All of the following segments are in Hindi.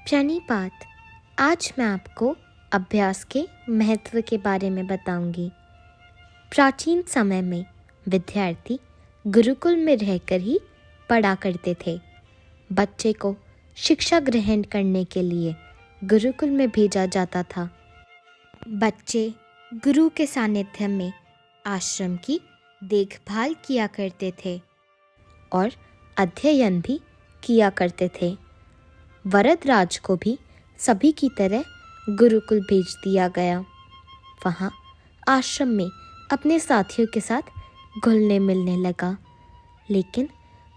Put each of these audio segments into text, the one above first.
प्रणिपात। आज मैं आपको अभ्यास के महत्व के बारे में बताऊंगी। प्राचीन समय में विद्यार्थी गुरुकुल में रहकर ही पढ़ा करते थे। बच्चे को शिक्षा ग्रहण करने के लिए गुरुकुल में भेजा जाता था। बच्चे गुरु के सानिध्य में आश्रम की देखभाल किया करते थे और अध्ययन भी किया करते थे। वरदराज को भी सभी की तरह गुरुकुल भेज दिया गया। वहाँ आश्रम में अपने साथियों के साथ घुलने मिलने लगा, लेकिन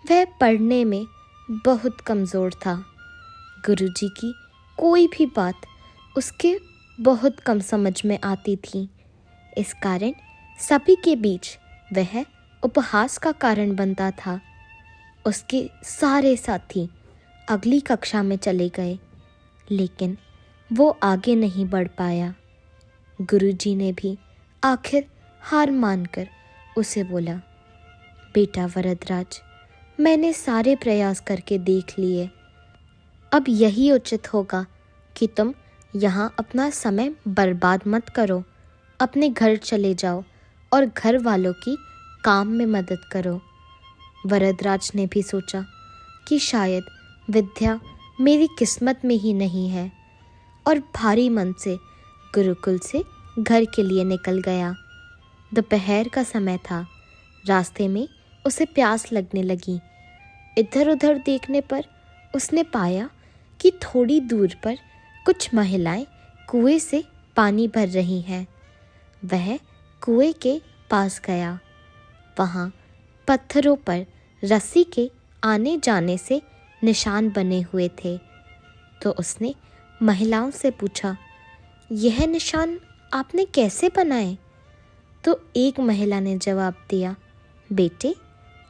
वह पढ़ने में बहुत कमज़ोर था। गुरुजी की कोई भी बात उसके बहुत कम समझ में आती थी। इस कारण सभी के बीच वह उपहास का कारण बनता था। उसके सारे साथी अगली कक्षा में चले गए, लेकिन वो आगे नहीं बढ़ पाया। गुरुजी ने भी आखिर हार मानकर उसे बोला, बेटा वरदराज, मैंने सारे प्रयास करके देख लिए। अब यही उचित होगा कि तुम यहाँ अपना समय बर्बाद मत करो। अपने घर चले जाओ और घर वालों की काम में मदद करो। वरदराज ने भी सोचा कि शायद विद्या मेरी किस्मत में ही नहीं है, और भारी मन से गुरुकुल से घर के लिए निकल गया। दोपहर का समय था। रास्ते में उसे प्यास लगने लगी। इधर उधर देखने पर उसने पाया कि थोड़ी दूर पर कुछ महिलाएं कुएं से पानी भर रही हैं। वह कुएं के पास गया। वहाँ पत्थरों पर रस्सी के आने जाने से निशान बने हुए थे। तो उसने महिलाओं से पूछा, यह निशान आपने कैसे बनाए? तो एक महिला ने जवाब दिया, बेटे,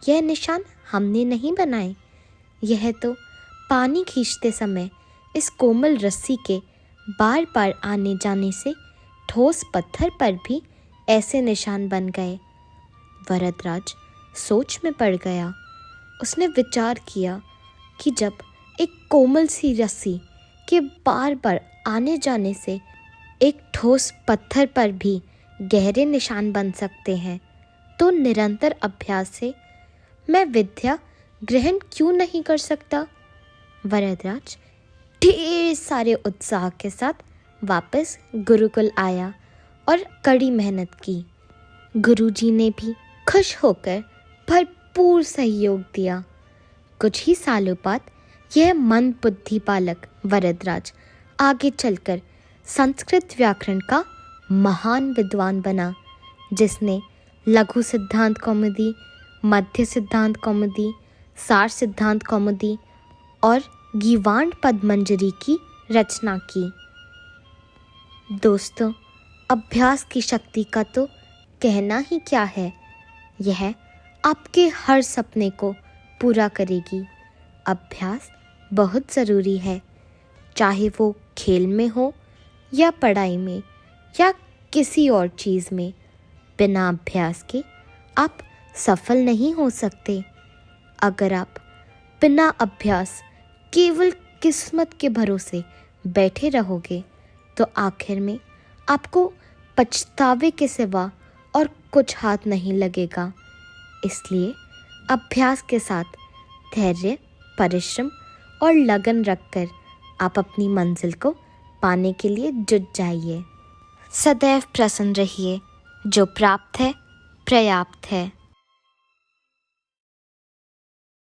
यह निशान हमने नहीं बनाए। यह तो पानी खींचते समय इस कोमल रस्सी के बार बार आने जाने से ठोस पत्थर पर भी ऐसे निशान बन गए। वरदराज सोच में पड़ गया। उसने विचार किया कि जब एक कोमल सी रस्सी के बार बार आने जाने से एक ठोस पत्थर पर भी गहरे निशान बन सकते हैं, तो निरंतर अभ्यास से मैं विद्या ग्रहण क्यों नहीं कर सकता? वरदराज ढेर सारे उत्साह के साथ वापस गुरुकुल आया और कड़ी मेहनत की। गुरुजी ने भी खुश होकर भरपूर सहयोग दिया। कुछ ही सालों बाद यह मंद बुद्धि बालक वरदराज आगे चलकर संस्कृत व्याकरण का महान विद्वान बना, जिसने लघु सिद्धांत कौमुदी, मध्य सिद्धांत कौमुदी, सार सिद्धांत कौमुदी और गीवांड पदमंजरी की रचना की। दोस्तों, अभ्यास की शक्ति का तो कहना ही क्या है। यह आपके हर सपने को पूरा करेगी। अभ्यास बहुत ज़रूरी है, चाहे वो खेल में हो या पढ़ाई में या किसी और चीज़ में। बिना अभ्यास के आप सफल नहीं हो सकते। अगर आप बिना अभ्यास केवल किस्मत के भरोसे बैठे रहोगे, तो आखिर में आपको पछतावे के सिवा और कुछ हाथ नहीं लगेगा। इसलिए अभ्यास के साथ धैर्य, परिश्रम और लगन रखकर आप अपनी मंजिल को पाने के लिए जुट जाइए। सदैव प्रसन्न रहिए। जो प्राप्त है पर्याप्त है।